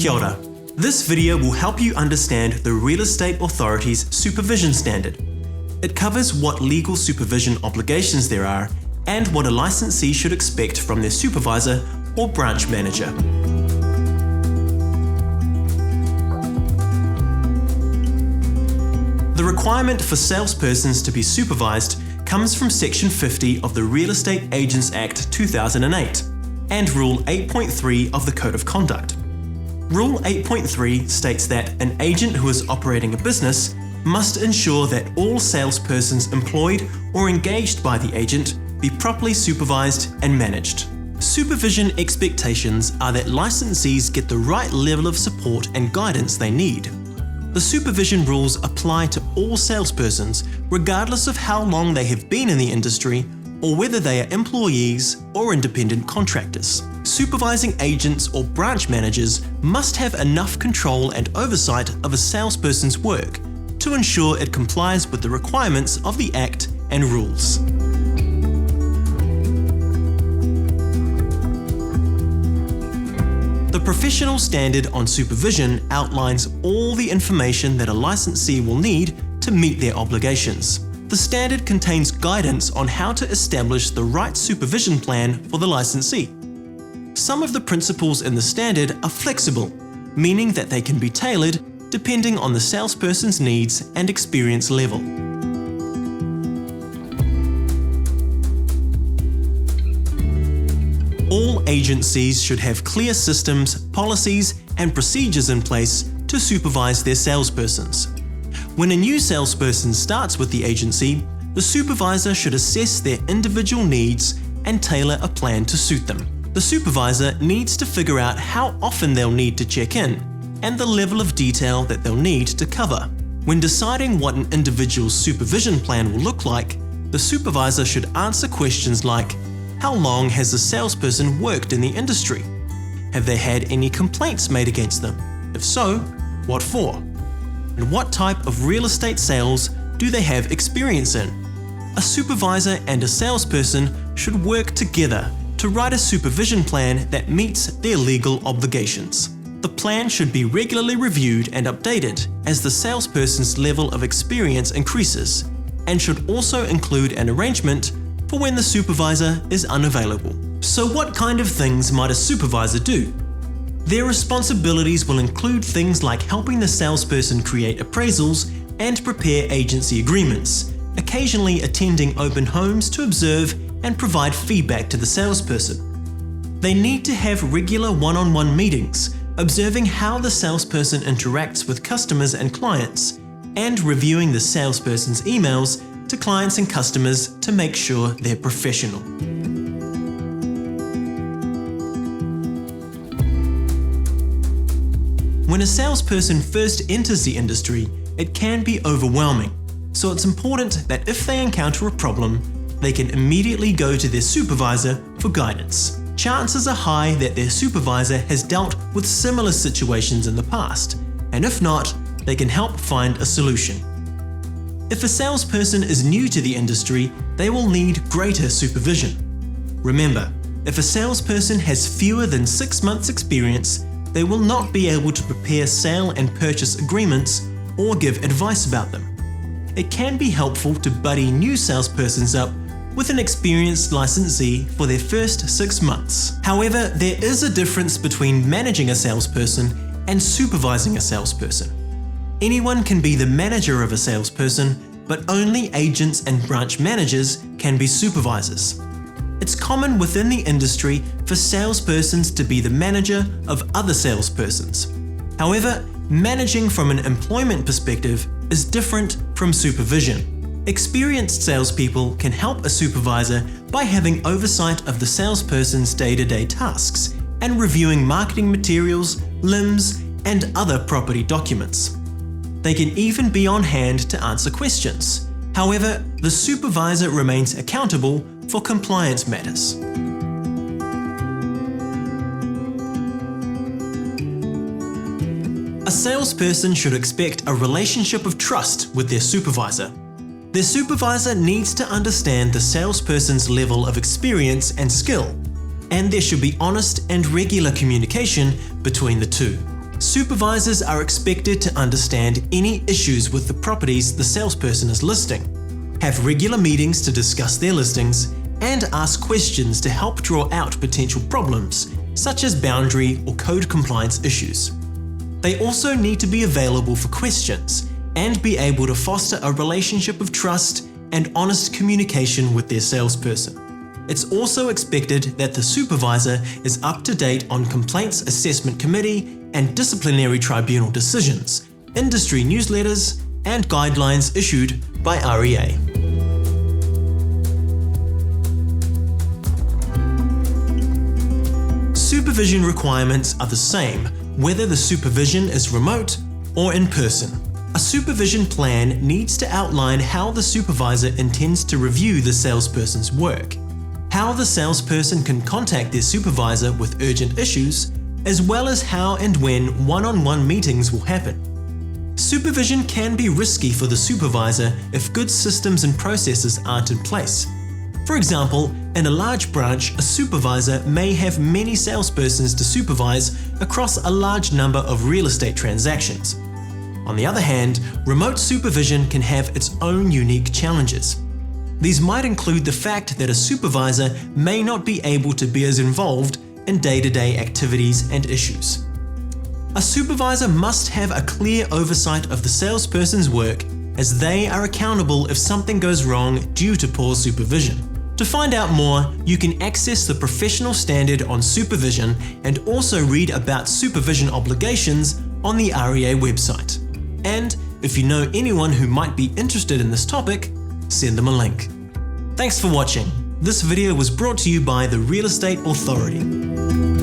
Kia ora. This video will help you understand the Real Estate Authority's Supervision Standard. It covers what legal supervision obligations there are and what a licensee should expect from their supervisor or branch manager. The requirement for salespersons to be supervised comes from Section 50 of the Real Estate Agents Act 2008 and Rule 8.3 of the Code of Conduct. Rule 8.3 states that an agent who is operating a business must ensure that all salespersons employed or engaged by the agent be properly supervised and managed. Supervision expectations are that licensees get the right level of support and guidance they need. The supervision rules apply to all salespersons regardless of how long they have been in the industry or whether they are employees or independent contractors. Supervising agents or branch managers must have enough control and oversight of a salesperson's work to ensure it complies with the requirements of the Act and rules. The Professional Standard on Supervision outlines all the information that a licensee will need to meet their obligations. The standard contains guidance on how to establish the right supervision plan for the licensee. Some of the principles in the standard are flexible, meaning that they can be tailored depending on the salesperson's needs and experience level. All agencies should have clear systems, policies, and procedures in place to supervise their salespersons. When a new salesperson starts with the agency, the supervisor should assess their individual needs and tailor a plan to suit them. The supervisor needs to figure out how often they'll need to check in and the level of detail that they'll need to cover. When deciding what an individual's supervision plan will look like, the supervisor should answer questions like, how long has the salesperson worked in the industry? Have they had any complaints made against them? If so, what for? And what type of real estate sales do they have experience in? A supervisor and a salesperson should work together to write a supervision plan that meets their legal obligations. The plan should be regularly reviewed and updated as the salesperson's level of experience increases, and should also include an arrangement for when the supervisor is unavailable. So what kind of things might a supervisor do? Their responsibilities will include things like helping the salesperson create appraisals and prepare agency agreements, occasionally attending open homes to observe and provide feedback to the salesperson. They need to have regular one-on-one meetings, observing how the salesperson interacts with customers and clients, and reviewing the salesperson's emails to clients and customers to make sure they're professional. When a salesperson first enters the industry, it can be overwhelming, so it's important that if they encounter a problem, they can immediately go to their supervisor for guidance. Chances are high that their supervisor has dealt with similar situations in the past, and if not, they can help find a solution. If a salesperson is new to the industry, they will need greater supervision. Remember, if a salesperson has fewer than 6 months' experience, they will not be able to prepare sale and purchase agreements or give advice about them. It can be helpful to buddy new salespersons up with an experienced licensee for their first 6 months. However, there is a difference between managing a salesperson and supervising a salesperson. Anyone can be the manager of a salesperson, but only agents and branch managers can be supervisors. It's common within the industry for salespersons to be the manager of other salespersons. However, managing from an employment perspective is different from supervision. Experienced salespeople can help a supervisor by having oversight of the salesperson's day-to-day tasks and reviewing marketing materials, limbs, and other property documents. They can even be on hand to answer questions. However, the supervisor remains accountable for compliance matters. A salesperson should expect a relationship of trust with their supervisor. Their supervisor needs to understand the salesperson's level of experience and skill, and there should be honest and regular communication between the two. Supervisors are expected to understand any issues with the properties the salesperson is listing, have regular meetings to discuss their listings, and ask questions to help draw out potential problems, such as boundary or code compliance issues. They also need to be available for questions and be able to foster a relationship of trust and honest communication with their salesperson. It's also expected that the supervisor is up to date on Complaints Assessment Committee and disciplinary tribunal decisions, industry newsletters, and guidelines issued by REA. Supervision requirements are the same whether the supervision is remote or in person. A supervision plan needs to outline how the supervisor intends to review the salesperson's work, how the salesperson can contact their supervisor with urgent issues, as well as how and when one-on-one meetings will happen. Supervision can be risky for the supervisor if good systems and processes aren't in place. For example, in a large branch, a supervisor may have many salespersons to supervise across a large number of real estate transactions. On the other hand, remote supervision can have its own unique challenges. These might include the fact that a supervisor may not be able to be as involved in day-to-day activities and issues. A supervisor must have a clear oversight of the salesperson's work, as they are accountable if something goes wrong due to poor supervision. To find out more, you can access the professional standard on supervision and also read about supervision obligations on the REA website. And if you know anyone who might be interested in this topic, send them a link. Thanks for watching. This video was brought to you by the Real Estate Authority.